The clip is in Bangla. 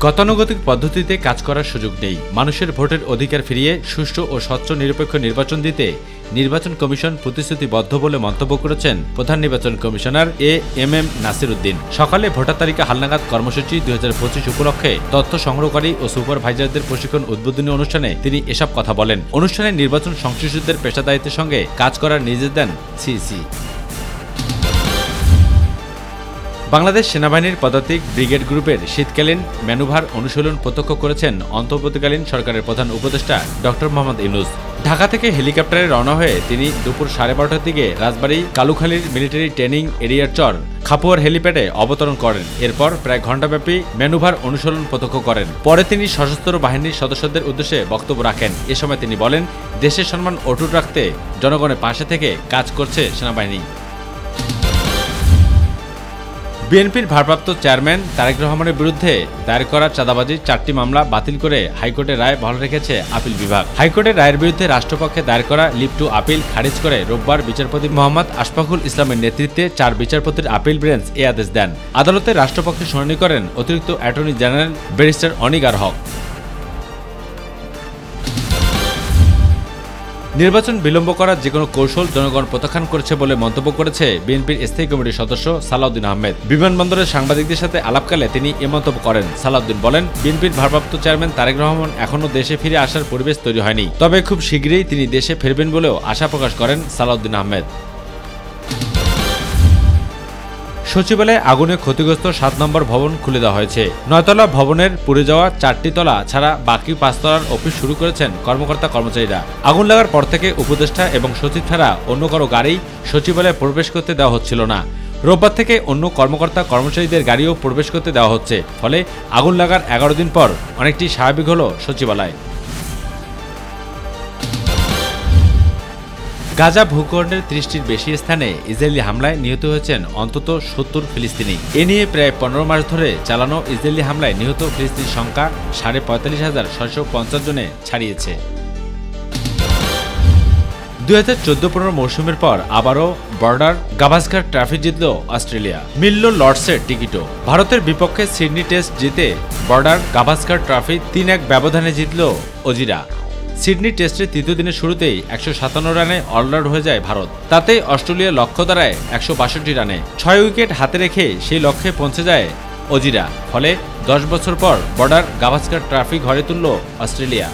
গতানুগতিক পদ্ধতিতে কাজ করার সুযোগ নেই। মানুষের ভোটের অধিকার ফিরিয়ে সুষ্ঠু ও স্বচ্ছ নিরপেক্ষ নির্বাচন দিতে নির্বাচন কমিশন প্রতিশ্রুতিবদ্ধ বলে মন্তব্য করেছেন প্রধান নির্বাচন কমিশনার এএমএম নাসির উদ্দিন। সকালে ভোটার তালিকা হালনাগাদ কর্মসূচি 2025 উপলক্ষে তথ্য সংগ্রহকারী ও সুপারভাইজারদের প্রশিক্ষণ উদ্বোধনী অনুষ্ঠানে তিনি এসব কথা বলেন। অনুষ্ঠানে নির্বাচন সংশ্লিষ্টদের পেশাদারিত্বের সঙ্গে কাজ করার নির্দেশ দেন সিইসি। বাংলাদেশ সেনাবাহিনীর পদাতিক ব্রিগেড গ্রুপের শীতকালীন ম্যানুভার অনুশীলন প্রত্যক্ষ করেছেন অন্তর্বর্তীকালীন সরকারের প্রধান উপদেষ্টা ডক্টর মোহাম্মদ ইউনূস। ঢাকা থেকে হেলিকপ্টারে রওনা হয়ে তিনি দুপুর 12:30টার দিকে রাজবাড়ী কালুখালীর মিলিটারি ট্রেনিং এরিয়ার চর খাপুয়ার হেলিপ্যাডে অবতরণ করেন। এরপর প্রায় ঘণ্টাব্যাপী ম্যানুভার অনুশীলন প্রত্যক্ষ করেন। পরে তিনি সশস্ত্র বাহিনীর সদস্যদের উদ্দেশ্যে বক্তব্য রাখেন। এ সময় তিনি বলেন, দেশের সম্মান অটুট রাখতে জনগণের পাশে থেকে কাজ করছে সেনাবাহিনী। বিএনপির ভারপ্রাপ্ত চেয়ারম্যান তারেক রহমানের বিরুদ্ধে দায়ের করা চাঁদাবাজির 4টি মামলা বাতিল করে হাইকোর্টের রায় বহাল রেখেছে আপিল বিভাগ। হাইকোর্টের রায়ের বিরুদ্ধে রাষ্ট্রপক্ষে দায়ের করা লিভ টু আপিল খারিজ করে রোববার বিচারপতি মোহাম্মদ আশফাকুল ইসলামের নেতৃত্বে 4 বিচারপতির আপিল বেঞ্চ এ আদেশ দেন। আদালতে রাষ্ট্রপক্ষে শুনানি করেন অতিরিক্ত অ্যাটর্নি জেনারেল ব্যারিস্টার অনিগার হক। নির্বাচন বিলম্ব করার যেকোনো কৌশল জনগণ প্রত্যাখ্যান করেছে বলে মন্তব্য করেছে বিএনপির স্থায়ী কমিটির সদস্য সালাউদ্দিন আহমেদ। বিমানবন্দরের সাংবাদিকদের সাথে আলাপকালে তিনি এ মন্তব্য করেন। সালাউদ্দিন বলেন, বিএনপির ভারপ্রাপ্ত চেয়ারম্যান তারেক রহমান এখনও দেশে ফিরে আসার পরিবেশ তৈরি হয়নি, তবে খুব শীঘ্রই তিনি দেশে ফিরবেন বলেও আশা প্রকাশ করেন সালাউদ্দিন আহমেদ। সচিবালয়ে আগুনে ক্ষতিগ্রস্ত 7 নম্বর ভবন খুলে দেওয়া হয়েছে। 9তলা ভবনের পুড়ে যাওয়া 4টি তলা ছাড়া বাকি 5 তলার অফিস শুরু করেছেন কর্মকর্তা কর্মচারীরা। আগুন লাগার পর থেকে উপদেষ্টা এবং সচিব ছাড়া অন্য কারো গাড়ি সচিবালয়ে প্রবেশ করতে দেওয়া হচ্ছিল না। রোববার থেকে অন্য কর্মকর্তা কর্মচারীদের গাড়িও প্রবেশ করতে দেওয়া হচ্ছে। ফলে আগুন লাগার 11 দিন পর অনেকটি স্বাভাবিক হল সচিবালয়। গাজা ভূখণ্ডের 30টির বেশি স্থানে ইসরায়েলি হামলায় নিহত হয়েছেন অন্তত 70 ফিলিস্তিনি। এ নিয়ে প্রায় 15 মাস ধরে চালানো ইসরায়েলি হামলায় নিহত ফিলিস্তিনির সংখ্যা 45,650 জনে ছাড়িয়েছে। 2014-15 মৌসুমের পর আবারও বর্ডার গাভাস্কার ট্রফি জিতল অস্ট্রেলিয়া। মিলল লর্ডসের টিকিটও। ভারতের বিপক্ষে সিডনি টেস্ট জিতে বর্ডার গাভাস্কার ট্রফি 3-1 ব্যবধানে জিতল অজিরা। সিডনি টেস্টের তৃতীয় দিনের শুরুতেই 157 রানে অলআউট হয়ে যায় ভারত। তাতেই অস্ট্রেলিয়ার লক্ষ্য দাঁড়ায় 162 রানে। 6 উইকেট হাতে রেখে সেই লক্ষ্যে পৌঁছে যায় অজিরা। ফলে 10 বছর পর বর্ডার গাভাস্কার ট্রফি ঘরে তুলল অস্ট্রেলিয়া।